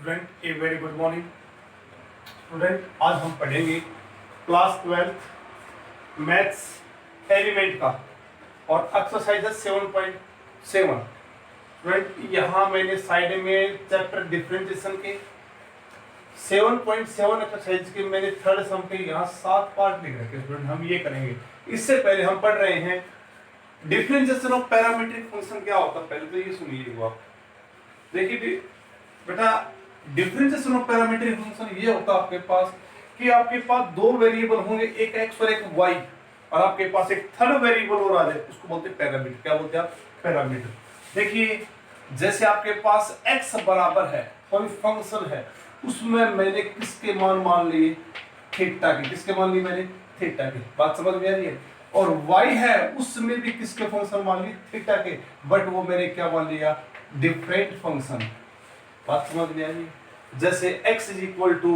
Student a very good morning. Student आज हम पढ़ेंगे क्लास 12 मैथ्स एलिमेंट का और एक्सरसाइज 7.7। स्टूडेंट यहाँ मैंने साइड में चैप्टर डिफरेंशिएशन के 7.7 एक्सरसाइज के मैंने थर्ड सम के यहाँ 7 पार्ट लिख रखे। स्टूडेंट हम ये करेंगे। इससे पहले हम पढ़ रहे हैं डिफरेंशिएशन ऑफ पैरामीट्रिक फंक्शन क्या होता है। पहले तो ये सुनिए आप, देखिए बेटा, डिफरेंशिएशन ऑफ पैरामीट्रिक फंक्शन ये होता है आपके पास कि आपके पास दो वेरिएबल होंगे, एक एक्स और एक वाई, और आपके पास एक थर्ड वेरिएबल और आ जाए, उसको बोलते हैं पैरामीटर। क्या बोलते हैं आप? पैरामीटर। देखिए जैसे आपके पास एक्स बराबर है, कोई फंक्शन है, उसमें मैंने किसके मान लिए? थीटा के। किसके मान लिए मैंने? थीटा के। बात समझ में आ रही है? और वाई है, उसमें भी किसके फंक्शन मान लिए? थीटा के, बट वो मैंने क्या मान लिया? Different function. बात समझ में आई? जैसे x is equal to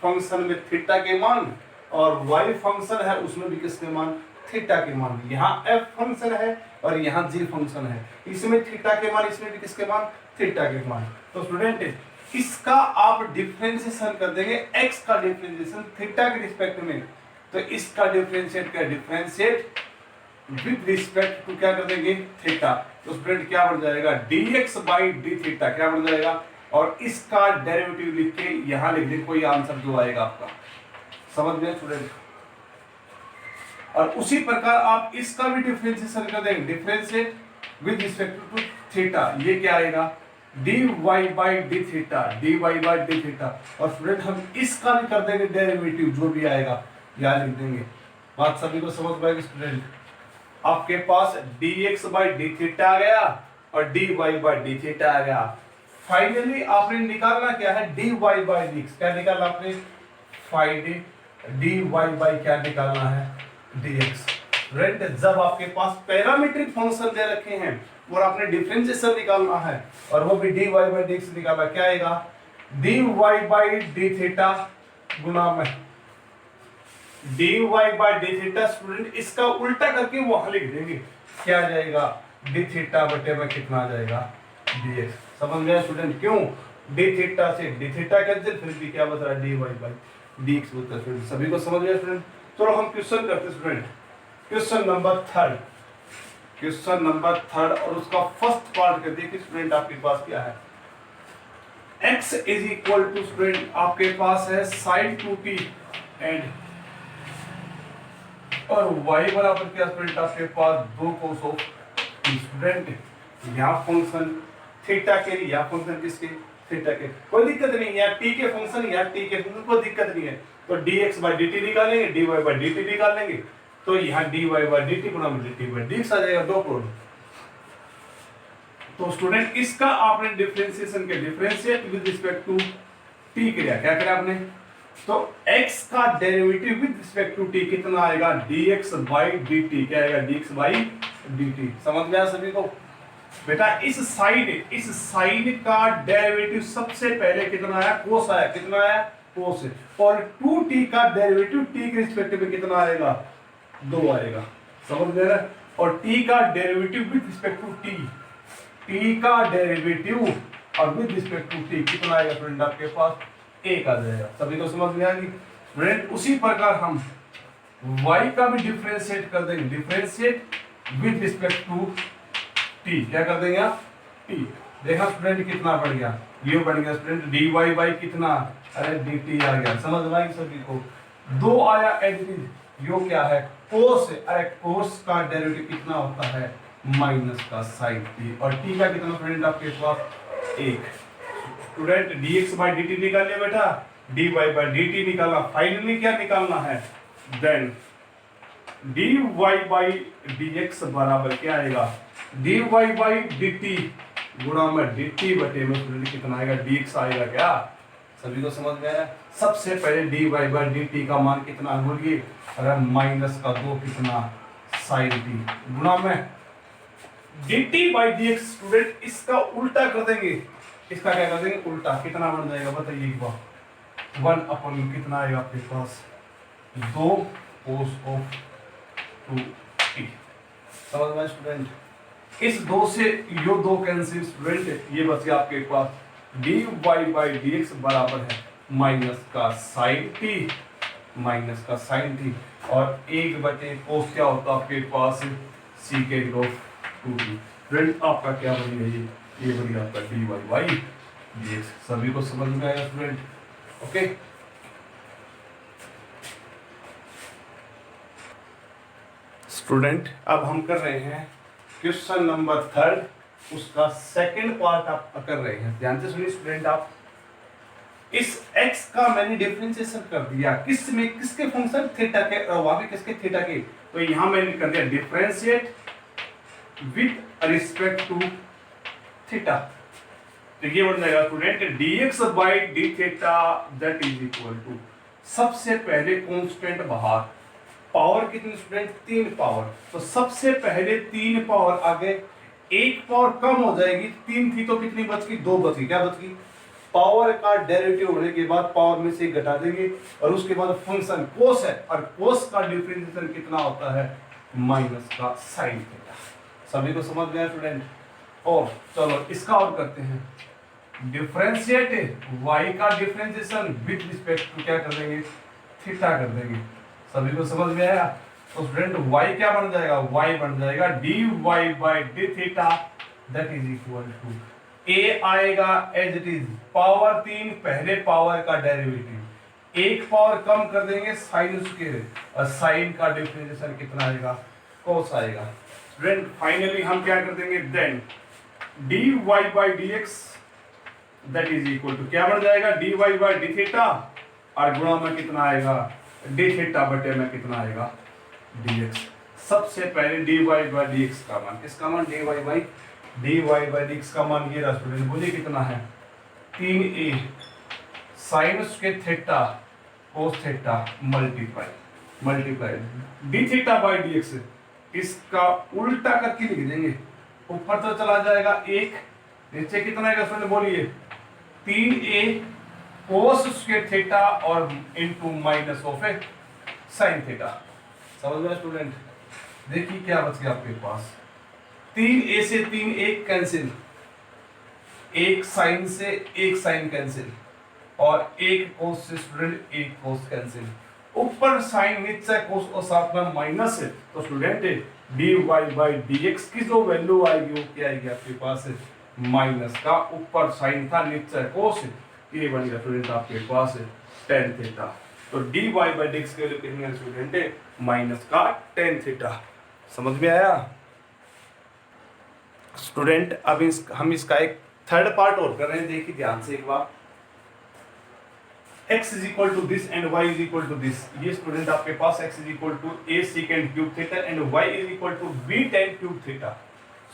function में थीटा के मान, और y फंक्शन है उसमें भी किसके मान? थीटा के मान। यहाँ f फंक्शन है और यहाँ g फंक्शन है, इसमें थीटा के मान, इसमें भी किसके मान? थीटा के मान। तो स्टूडेंट इसका आप डिफरेंशिएशन कर देंगे, x का डिफरेंशिएशन थीटा के रिस्पेक्ट में, तो इसका डिफरेंशिएट क्या? डिफरेंशिएट विद रिस्पेक्ट टू क्या कर देंगे? थीटा। तो स्टूडेंट क्या बन जाएगा? dx बाई डी थीटा क्या बन जाएगा? और इसका डेरिवेटिव लिख के यहां लिख दे, कोई आंसर जो आएगा आपका। समझ गए स्टूडेंट? और उसी प्रकार आप इसका भी डिफरेंशिएशन कर देंगे, differentiate with respect to theta. ये क्या आएगा? dy by d theta, dy by d theta. और स्टूडेंट हम इसका भी कर देंगे डेरिवेटिव, जो भी आएगा यहां लिख देंगे। बात सभी को समझ पाएगी स्टूडेंट? आपके पास dx बाई डी थीटा आ गया और dy बाई डी थीटा आ गया। फाइनली आपने निकालना क्या है? dy by dx। क्या निकालना आपने? dy बाई क्या निकालना है? dx। रेंट जब आपके पास पैरामीट्रिक फंक्शन दे रखे हैं और आपने डिफरेंशिएशन निकालना है, और वो भी dy बाई dx निकालना, क्या आएगा? dy बाई डी थीटा गुना में dy by d theta. Student इसका उल्टा करके वहां लिख देंगे, क्या आ जाएगा? डी थीटा बटे में कितना आ जाएगा? dx। समझ गया स्टूडेंट? क्यों? डी थीटा से डी थीटा कैंसिल, फिर भी क्या बता रहा है? dy बाई dx बोलता है स्टूडेंट। सभी को समझ गया स्टूडेंट? चलो हम क्वेश्चन करते हैं स्टूडेंट। क्वेश्चन नंबर थर्ड और उसका फर्स्ट पार्ट कर देखिए स्टूडेंट, आपके पास क्या है? x is equal to student आपके पास है sin 2t एंड, और y बराबर क्या स्टूडेंट? आपके पास 2 cos ऑफ t। स्टूडेंट यहाँ फंक्शन थीटा के लिए, यहाँ फंक्शन किसके? थीटा के। कोई दिक्कत नहीं है, t के फंक्शन या t के फंक्शन, कोई दिक्कत नहीं है। तो dx बाई dt निकालेंगे, dy बाई dt निकाल लेंगे, तो यहाँ dy बाई dt गुणा में dt बाई dx आ जाएगा। दो प्रॉब्लम। तो स्टूडेंट इसका आपने डिफरेंशिएशन के differentiate with respect to t किया। क्या किया आपने? तो x का derivative with respect to t कितना आएगा? dx by dt। क्या आएगा? dx by dt। समझ गया सभी को? बेटा इस साइन का डेरिवेटिव सबसे पहले कितना आया? कोस आया। कितना आया? कोस। और 2t का डेरिवेटिव t के रिस्पेक्ट में कितना आएगा? 2 आएगा। समझ गए ना? और t का derivative with respect to t का डेरिवेटिव और विद रिस्पेक्ट टू t कितना आएगा फ्रेंड? आपके पास 1 आ जाएगा। सभी को समझ में आ गई फ्रेंड? उसी प्रकार हम y का भी डिफरेंशिएट कर देंगे, differentiate with respect to t। क्या कर देंगे आप? t। देखा स्टूडेंट कितना बढ़ गया? ये बढ़ गया स्टूडेंट dy बाई कितना? अरे dt आ गया। समझ में आई सभी को? 2 आया एडिटिव, यो क्या है? कोस। अरे कोस का डेरिवेटिव कितना होता है? माइनस का साइन t। और t का कितना स्टूडेंट आपके पास? 1। स्टूडेंट dx बाई dt निकाल लिया बेटा, dy बाई dt निकाला। फाइनली क्या निकालना है? देन dy बाई dx बराबर क्या आएगा? dy बाई dt गुणा में dt बटे में स्टूडेंट कितना आएगा? dx आएगा। क्या सभी को समझ में आया? सबसे पहले dy बाई dt का मान कितना बोलिए? अरे माइनस का 2 कितना? sin t गुणा में dt बाई dx। स्टूडेंट इसका उल्टा कर देंगे, इसका क्या कर देंगे? उल्टा। कितना बन जाएगा बताइए एक बार? 1 अपन कितना आएगा आपके पास? 2 cos ऑफ 2t। समझ में स्टूडेंट? इस 2 से यो 2 कैंसिल स्टूडेंट, ये बच गया आपके पास D Y by D X बराबर है माइनस का साइन टी, माइनस का साइन टी, और 1 कोस क्या होता है आपके पास सीकेंड ऑफ 2t। फ्रेंड आपका क्या बनेगा, ये बनेगा आपका d Y by D x. सभी को समझ में आएगा स्टूडेंट? ओके, स्टूडेंट अब हम कर रहे हैं क्वेश्चन नंबर 3, उसका सेकंड पार्ट आप कर रहे हैं। ध्यान से सुनिए स्टूडेंट, आप इस x का मैंने डिफरेंशिएशन कर दिया किस में, किसके फंक्शन थीटा के, वहां पे किसके थीटा के, तो यहां मैंने कर दिया differentiate with respect to theta. तो ये बन जाएगा student dx by d theta that is equal to, सबसे पहले कांस्टेंट बाहर, पावर कितनी स्टूडेंट 3 पावर, तो सबसे पहले 3 पावर आगे, 1 पावर कम हो जाएगी, 3 थी तो कितनी बच गई, 2 बच गई। क्या बच गई, पावर का डेरिवेटिव होने के बाद पावर में से घटा देंगे, और उसके बाद फंक्शन कोस है, और कोस का डिफरेंशिएशन कितना होता है, माइनस का साइन थीटा। सभी को समझ गया स्टूडेंट? और चलो इसका और करते हैं, डिफरेंशिएट y का डिफरेंशिएशन विद रिस्पेक्ट टू क्या कर देंगे, थीटा कर देंगे। सभी को समझ में आया? तो स्टूडेंट y क्या बन जाएगा, y बन जाएगा dy by d theta that is equal to, a आएगा एज इट इज, पावर 3 पहले पावर का डेरिवेटिव, 1 पावर कम कर देंगे साइन स्क्वायर, और साइन का डिफरेंशिएशन कितना आएगा, कोस आएगा। स्टूडेंट फाइनली हम क्या कर देंगे, then dy by dx that is equal to क्या बन जाएगा, dy बाई डी थीटा, और गुणा में कितना आएगा, डी थीटा बटे में कितना आएगा, dx। सबसे पहले dy बाई dx का मान, किसका मान, dy बाई dx का मान ये रहा स्टूडेंट, बोलिए कितना है, 3a sine square theta cos theta multiply D theta by dx, इसका उल्टा करके लिख देंगे, ऊपर तो चला जाएगा 1, नीचे कितना आएगा स्टूडेंट, बोलिए 3a कोस स्क्वायर थीटा और into minus of A sine theta. समझ में स्टूडेंट? देखिए क्या बच गया आपके पास, 3a से 3a कैंसिल, 1 साइन से 1 साइन कैंसिल, और 1 कोस से स्टूडेंट 1 कोस कैंसिल, ऊपर साइन नीचे कोस और साथ में माइनस है, तो स्टूडेंट dy बाई dx की जो वैल्यू आएगी वो क्या आएगी आपके पास, माइनस का, ऊपर साइन था नीचे कोस, ये बनेगा स्टूडेंट आपके पास tan थीटा। तो dy बाई dx की वैल्यू कितनी है स्टूडेंट, माइनस का tan थीटा। समझ में आया स्टूडेंट? अब हम इसका एक थर्ड पार्ट और कर रहे हैं, देखिए ध्यान से एक बार, x is equal to this and y is equal to this. ये स्टूडेंट आपके पास x is equal to a second cube theta and y is equal to b tan cube theta.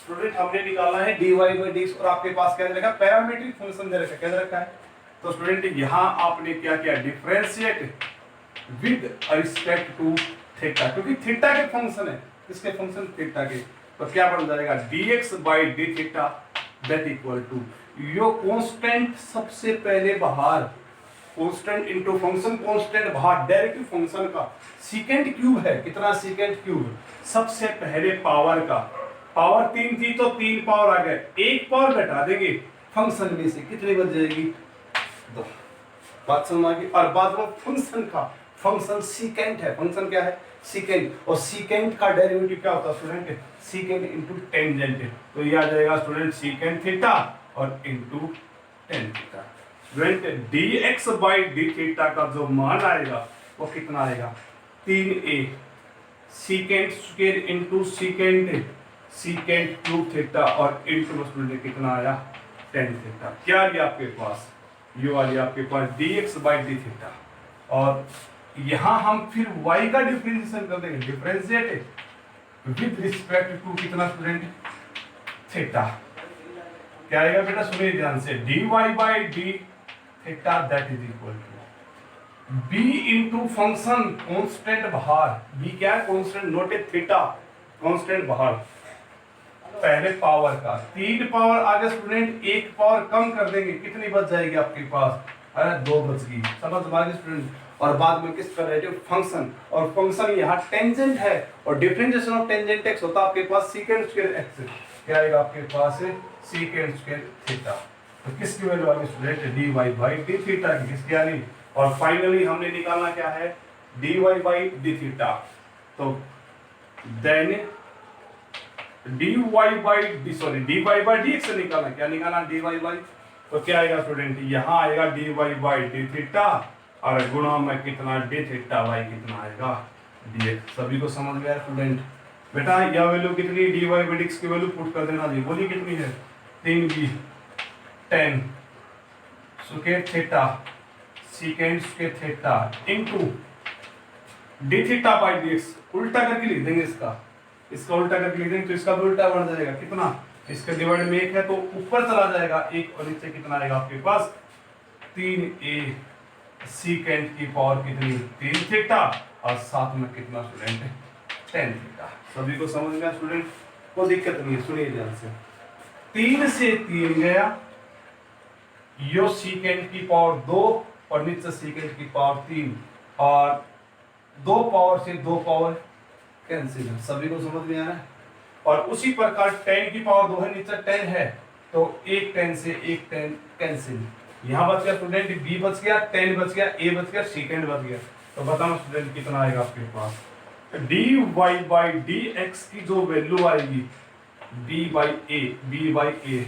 Student हमने निकाला है dy बाई dx, और आपके पास क्या दे रखा है, पैरामीट्रिक फंक्शन दे रखा है, क्या दे रखा है, तो स्टूडेंट यहाँ आपने क्या किया, differentiate with respect to theta, क्योंकि थीटा के फंक्शन है, किसके फंक्शन, थीटा के, तो क्या बन जाएगा, dx by d theta that equal to, यो कांस्टेंट सबसे पहले बाहर, कांस्टेंट इनटू फंक्शन, कांस्टेंट बाहर, डेरिवेटिव फंक्शन का सेकंड क्यूब है, कितना सेकंड क्यूब, सबसे पहले पावर का, पावर 3 थी तो 3 पावर आ गए, 1 पावर घटा देंगे फंक्शन में से, कितनी बच जाएगी, 2। बात समझ आ गई? और बाद में फंक्शन का, फंक्शन सीकेंट है, फंक्शन क्या है, सीकेंट, और सीकेंट का डेरिवेटिव क्या होता है स्टूडेंट, सीकेंट इनटू टेंजेंट, तो ये आ जाएगा स्टूडेंट सीकेंट थीटा और into tan theta. Student dx by d theta का जो मान आएगा वो कितना आएगा, 3a secant square into secant cube theta और इनटू स्टूडेंट कितना आया, टेन थीटा। क्या आ गया आपके पास, ये आ गया आपके पास dx बाई डी थीटा, और यहां हम फिर y का डिफरेंशिएशन कर देंगे, डिफरेंशिएट विद रिस्पेक्ट टू कितना स्टूडेंट, थीटा। क्या आएगा बेटा, सुनिए ध्यान से, dy by d theta that is equal to b into function constant बाहर, b क्या है, constant, not a theta, constant बाहर, पहले पावर का, 3 पावर आगे स्टूडेंट, 1 पावर कम कर देंगे, कितनी बच जाएगी आपके पास, अरे 2 बच गई। समझ में आ गई स्टूडेंट? और बाद में किसका डेरिवेटिव, फंक्शन, और फंक्शन यहाँ टेंजेंट है, और डिफरेंशिएशन ऑफ टेंजेंट x होता है आपके पास सीकेंट स्क्वायर x, क्या आएगा आपके पास, सीकेंट स्क्वायर थीटा। तो किसकी वैल्यू आ गई student, dy by d theta की, किसकी आ गई। और फाइनली हमने निकालना क्या है, dy बाई डी थीटा। तो then dy by d sorry dy by dx से निकालना, क्या निकालना, dy बाई, तो क्या आएगा स्टूडेंट, यहाँ आएगा dy बाई डी थीटा और गुणा में कितना डी थीटा बाई कितना आएगा dx। सभी को समझ गया स्टूडेंट। बेटा यह वैल्यू कितनी, dy बाई dx की वैल्यू पुट कर देना जी, बोलिए कितनी है, 3b tan square theta second square theta into D theta by dx। उल्टा करके लिख देंगे इसका उल्टा करके लिख देंगे तो इसका भी उल्टा बन जाएगा, कितना, इसके डिवाइड में 1 है तो ऊपर चला जाएगा 1 और नीचे कितना आएगा आपके पास 3a सेकेंड की पावर कितनी 3 थीटा और साथ में कितना स्टूडेंट 10 थीटा। सभी को समझ गया स्टूडेंट, कोई दिक्कत नहीं है, सुनिए ध्यान से। 3 से 3 गया, यो सेकेंड की पावर 2 और नीचे सेकेंड की पावर 3 और 2 पावर से 2 पावर कैंसिल है। सभी को समझ में आ रहा है। और उसी प्रकार 10 की पावर 2 है, नीचे 10 है तो एक 10 से एक 10 कैंसिल। यहां बच गया स्टूडेंट b बच गया, 10 बच गया, a बच गया, सेकेंड बच गया। तो बताओ स्टूडेंट कितना आएगा आपके पास, dy बाई dx की जो वैल्यू आएगी b बाई a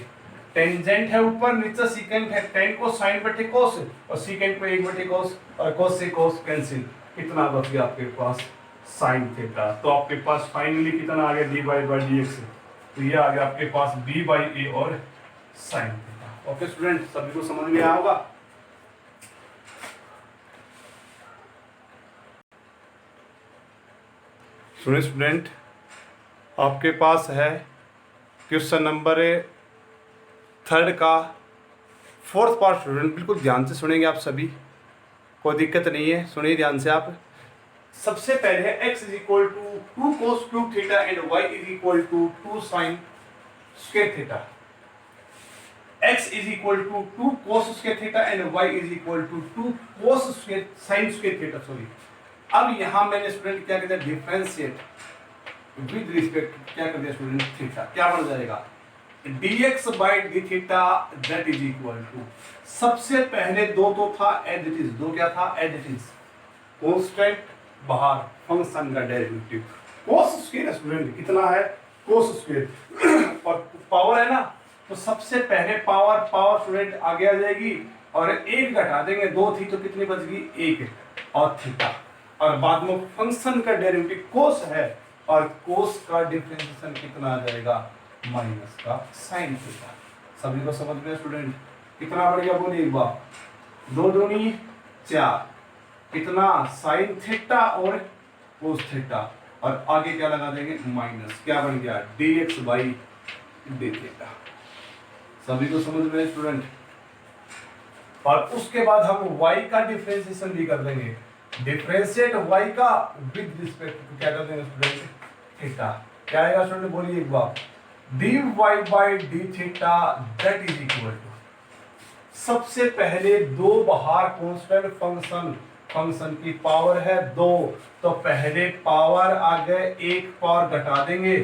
टेंजेंट है ऊपर, नीचे सेकेंड है, 10 को साइन बटे कोस और सेकेंड को 1 बटे कोस और कोस से कोस कैंसिल, कितना बच गया आपके पास साइन थीटा। तो आपके पास फाइनली कितना आ गया dy बाई dx, तो ये आ गया आपके पास b बाई a और साइन थीटा। ओके स्टूडेंट, सभी को समझ में आया होगा। सुनिए स्टूडेंट, आपके पास है क्वेश्चन नंबर 3 का 4th पार्ट। स्टूडेंट बिल्कुल ध्यान से सुनेंगे आप सभी, कोई दिक्कत नहीं है, सुनिए ध्यान से आप। सबसे पहले है x is equal to 2 cos cube theta and y is equal to 2 sin square theta. x is equal to 2 cos square theta and y is equal to 2 cos square sin square theta. Sorry, अब यहां मैंने student क्या कर दिया, differentiate with respect क्या कर दिया student theta, क्या बन जाएगा dx by d theta that is equal to, सबसे पहले दो तो था एज इट इज, दो क्या था एज इट इज, कांस्टेंट बाहर फंक्शन का डेरिवेटिव cos स्क्वायर स्टूडेंट कितना है cos स्क्वायर और पावर है ना, तो सबसे पहले पावर स्टूडेंट आगे आ जाएगी और एक घटा देंगे, 2 थी तो कितनी बच गई 1 और थीटा, और बाद में फंक्शन का डेरिवेटिव cos है और cos का डिफरेंशिएशन कितना आ जाएगा माइनस का साइन थीटा। सभी को समझ में स्टूडेंट, कितना बढ़ गया बोलिए एक बार, 2 दूनी 4, कितना साइन थीटा और कोस थीटा और आगे क्या लगा देंगे माइनस, क्या बन गया dx बाई डी थीटा। सभी को समझ में स्टूडेंट। और उसके बाद हम y का डिफरेंशिएशन भी कर देंगे, डिफरेंशिएट y का विद रिस्पेक्ट टू क्या कर देंगे स्टूडेंट थीटा। क्या आएगा स्टूडेंट बोलिए एक बार, dy by d theta that is equal to, सबसे पहले 2 बाहर कांस्टेंट फंक्शन की पावर है 2, तो पहले पावर आ गए 1 पावर घटा देंगे,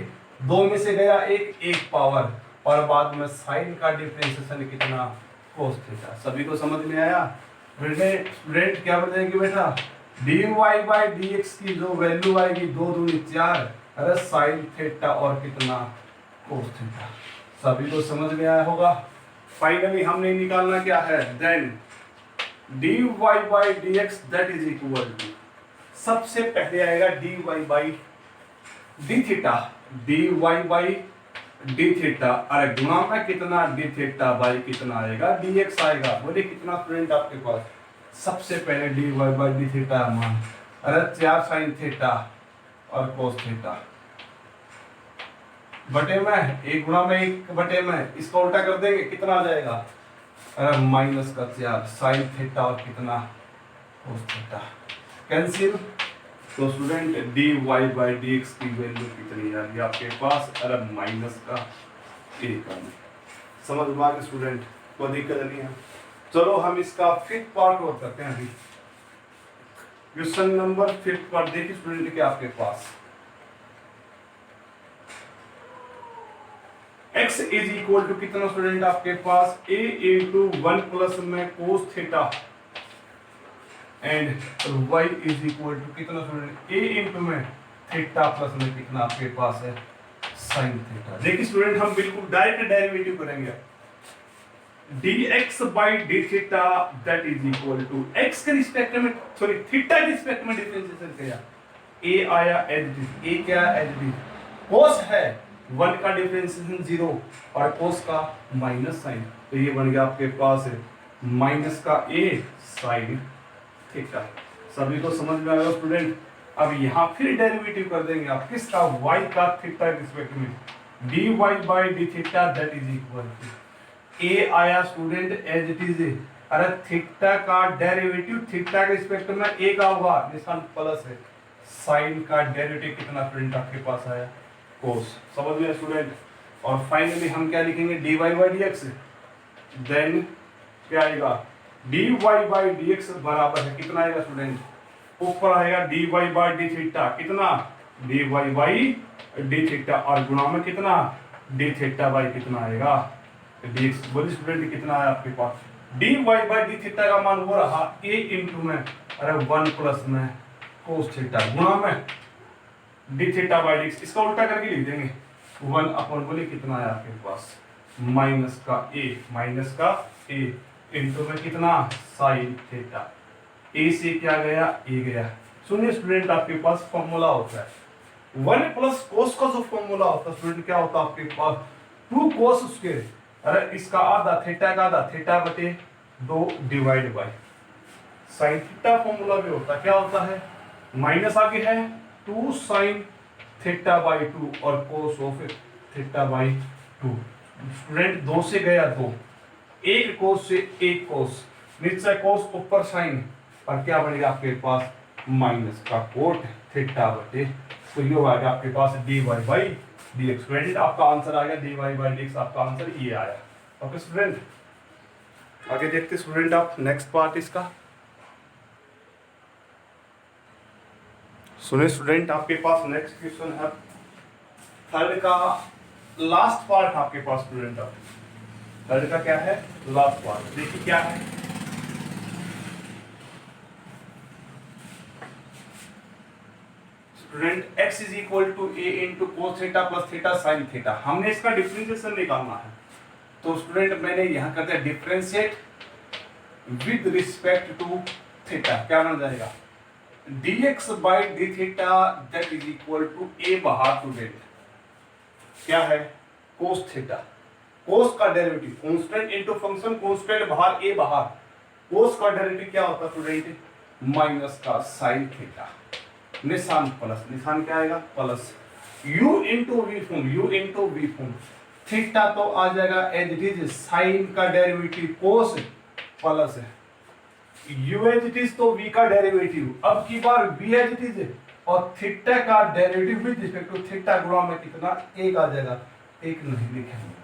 2 में से गया 1 पावर और बाद में साइन का डिफरेंशिएशन कितना cos थीटा। सभी को समझ में आया स्टूडेंट, क्या बन बेटा dy बाई dx की जो वैल्यू आएगी 2 दूनी 4 अरे साइन थीटा और कितना cos थीटा। सभी को समझ में आया होगा। फाइनली हमने निकालना क्या है, then dy by dx that is equal to, सबसे पहले आएगा dy by d theta, dy by d theta अरे गुणा में कितना डी थीटा बाई कितना आएगा dx आएगा। बोलिए कितना स्टूडेंट आपके पास, सबसे पहले dy बाई डी थीटा मान अरे 4 साइन थीटा और cos थीटा बटे में 1 गुणा में 1 बटे में, इसको उल्टा कर देंगे कितना आ जाएगा अरे माइनस का 4 साइन थीटा और कितना cos थीटा कैंसिल। तो स्टूडेंट dy बाई dx की वैल्यू कितनी आ गई आपके पास अरे माइनस का 1। समझ में आ गया स्टूडेंट, कोई दिक्कत नहीं है। चलो हम इसका 5th पार्ट और करते हैं। अभी क्वेश्चन नंबर 5th पार्ट देखिए स्टूडेंट के आपके पास, x इज इक्वल टू कितना स्टूडेंट आपके पास a इंटू 1 प्लस में cos theta and y is equal to कितना स्टूडेंट a इंटू में थीटा प्लस में कितना आपके पास है साइन थीटा। देखिए स्टूडेंट हम बिल्कुल डायरेक्ट डेरिवेटिव करेंगे dx by d theta that is equal to x के रिस्पेक्ट में सॉरी थीटा के रिस्पेक्ट में डिफरेंशिएशन किया a आया एज इट इज a क्या एज इट इज cos है 1 का डिफरेंशिएशन 0 और cos का माइनस साइन, तो ये बन गया आपके पास है माइनस का a साइन थीटा। सभी को समझ में आया स्टूडेंट। अब यहाँ फिर डेरिवेटिव कर देंगे आप किसका y का थीटा के रिस्पेक्ट में dy by d theta that is equal to a आया स्टूडेंट एज इट इज। अरे थीटा का डेरिवेटिव थीटा के रिस्पेक्ट में a का होगा निशान प्लस है, साइन का डेरिवेटिव कितना स्टूडेंट आपके पास आया cos। समझ में स्टूडेंट। और फाइनली हम क्या लिखेंगे dy by dx, देन क्या आएगा dy by dx बराबर है कितना आएगा स्टूडेंट, ऊपर आएगा dy by d थीटा कितना dy by d थीटा और गुणा में कितना d थीटा बाई कितना आएगा dx। बोलिए स्टूडेंट कितना है आपके पास dy by d थीटा का मान वो रहा a इंटू में अरे 1 प्लस में कोस थीटा गुणा में d थीटा बाई dx। इसका उल्टा करके लिख देंगे 1 अपन बोले कितना है आपके पास माइनस का a इंटू में कितना साइन थीटा, a से क्या गया a गया। सुनिए स्टूडेंट आपके पास फॉर्मूला होता है 1 प्लस कोस का जो फॉर्मूला होता है स्टूडेंट क्या होता है आपके पास 2 कोस स्क्वायर, अरे इसका आधा थीटा का आधा थीटा बटे 2 divide by sine theta. Formula भी होता है क्या होता है माइनस आगे है 2 साइन थीटा बाई 2 और cos of theta by 2। Student 2 से गया 2, एक कोस से एक कोस, नीचे कोस ऊपर साइन और क्या बनेगा आपके पास माइनस का कोट थीटा बटे, तो ये आएगा आपके पास dy by dx। स्टूडेंट आपका आंसर आ गया dy by dx, आपका आंसर ये आया। ओके स्टूडेंट आगे देखते स्टूडेंट आप नेक्स्ट पार्ट इसका सुने स्टूडेंट। आपके पास नेक्स्ट क्वेश्चन है थर्ड का लास्ट पार्ट आपके पास स्टूडेंट। आप थर्ड का क्या है लास्ट पार्ट, देखिए क्या है student x is equal to a into cos theta plus theta sine theta. हमने इसका डिफरेंशिएशन निकालना है, तो स्टूडेंट मैंने यहां करते हैं differentiate with respect to theta, क्या बन जाएगा dx by d theta that is equal to a बाहर स्टूडेंट क्या है कोस थीटा, कोस का derivative constant into function constant बाहर a बाहर, कोस का डेरिवेटिव क्या होता है स्टूडेंट माइनस का साइन थीटा, निशान प्लस, निशान क्या आएगा plus, u into v form, u into v form, theta तो आ जाएगा एज इट इज साइन का डेरिवेटिव कोस प्लस है u एज इट इज तो v का डेरिवेटिव, अब की बार v एज इट इज और थीटा का derivative with respect to theta गुणा में कितना एक आ जाएगा, एक नहीं लिखेंगे।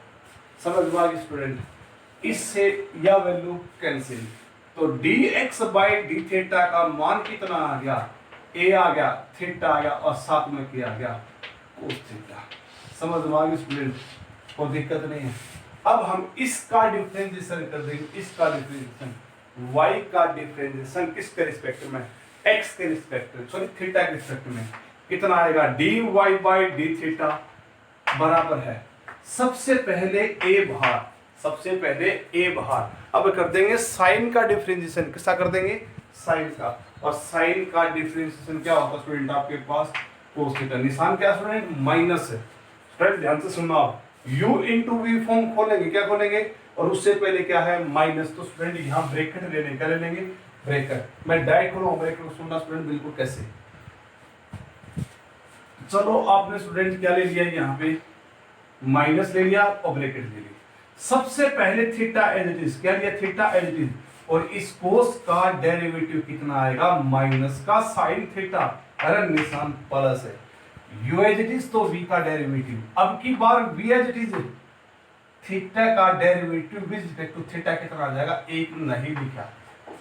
समझ में आ गई स्टूडेंट। इससे यह वैल्यू कैंसिल, तो dx बाई डी थीटा का मान कितना आ गया a आ गया थीटा आ गया और साथ में क्या आ गया कोस थीटा। समझ में आ गई स्टूडेंट, कोई दिक्कत नहीं है। अब हम इसका डिफरेंशिएशन कर देंगे, इसका डिफरेंशिएशन y का डिफरेंशिएशन किसके रिस्पेक्ट में x के रिस्पेक्ट में सॉरी थीटा के रिस्पेक्ट में कितना आएगा dy बाई डी थीटा बराबर है सबसे पहले a बाहर, सबसे पहले a बाहर। अब कर देंगे साइन का डिफरेंशिएशन, किसका कर देंगे साइन का, और साइन का डिफरेंशिएशन क्या होता है स्टूडेंट आपके पास कोस थीटा, निशान क्या स्टूडेंट माइनस है। स्टूडेंट ध्यान से सुनना आप u इंटू वी फॉर्म खोलेंगे, क्या खोलेंगे और उससे पहले क्या है माइनस, तो स्टूडेंट यहाँ ब्रैकेट लेने क्या ले लेंगे ब्रैकेट। मैं डायरेक्ट खोलूँ ब्रैकेट सुनना स्टूडेंट बिल्कुल कैसे। चलो आपने स्टूडेंट क्या ले लिया यहाँ पे माइनस ले लिया और ब्रैकेट ले लिया। सबसे पहले थीटा एज इट इज, क्या लिया थीटा एज इट इज, और इस कोस का डेरिवेटिव कितना आएगा माइनस का साइन थीटा, अरे निशान प्लस है, u एज इट इज तो v का डेरिवेटिव, अब की बार v as it is theta का derivative with respect to theta कितना आ जाएगा एक नहीं लिखा।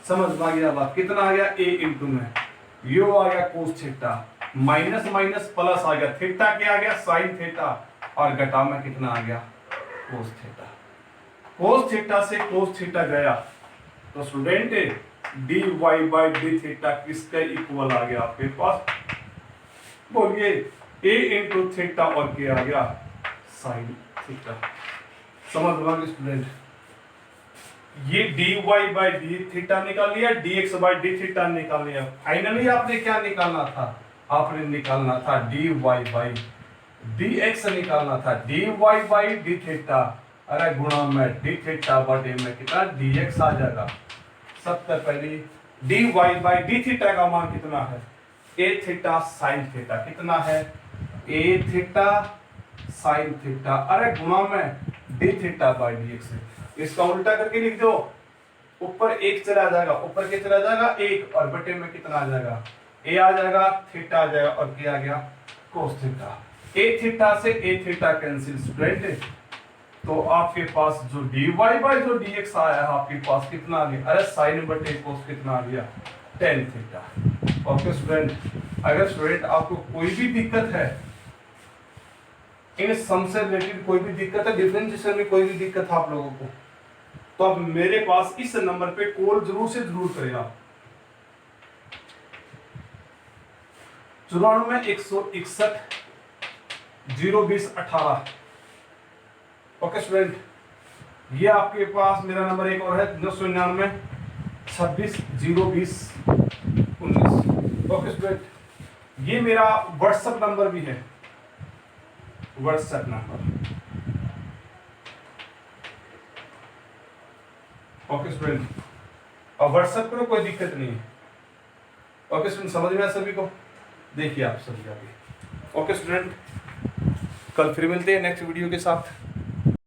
समझ में आ गया बात, कितना आ गया a इंटू में u आ गया cos theta minus minus plus आ गया, थीटा क्या आ गया साइन थीटा और घटा में कितना आ गया कोस थीटा। कोस थीटा से कोस थीटा गया तो student dy by d theta किसके इक्वल आ गया आपके पास? बोलिए a इंटू थीटा और क्या आ गया? Sine theta. समझ लो स्टूडेंट, ये dy बाई डी थीटा निकाल लिया, dx बाई डी थीटा निकाल लिया। फाइनली आपने क्या निकालना था? आपने निकालना था dy बाई dx निकालना था, dy बाई डी थीटा अरे गुणा में डी थीटा बटे में कितना dx आ जाएगा। सबसे पहले dy बाई डी थीटा का मान कितना है? a theta sine theta. कितना है? a थीटा साइन थीटा अरे गुणा में डी थीटा बाई dx। इसका उल्टा करके लिख दो, ऊपर एक चला जाएगा, ऊपर के चला जाएगा एक, और बटे में कितना आ जाएगा? a आ जाएगा, थीटा आ जाएगा, और क्या आ गया? Cos theta. a थीटा से a थीटा कैंसिल स्टूडेंट, तो आपके पास जो dy बाई जो dx आया है आपके पास कितना आ गया? अरे साइन बटे कोस कितना आ गया? Tan theta. ओके स्टूडेंट, अगर स्टूडेंट आपको कोई भी दिक्कत है इन सम से रिलेटेड, कोई भी दिक्कत है डिफरेंशिएशन में, कोई भी दिक्कत है आप लोगों को, तो आप मेरे पास इस नंबर पे कॉल जरूर से जरूर करें आप। 94 161 020 18। ओके स्टूडेंट, ये आपके पास मेरा नंबर एक और है 999 26 020 19। ओके स्टूडेंट, ये मेरा व्हाट्सएप नंबर भी है, व्हाट्सएप नंबर। ओके स्टूडेंट, और व्हाट्सएप करो, कोई दिक्कत नहीं है। ओके स्टूडेंट, समझ में आया सभी को? देखिए आप सभी आगे। ओके स्टूडेंट, कल फिर मिलते हैं नेक्स्ट वीडियो के साथ।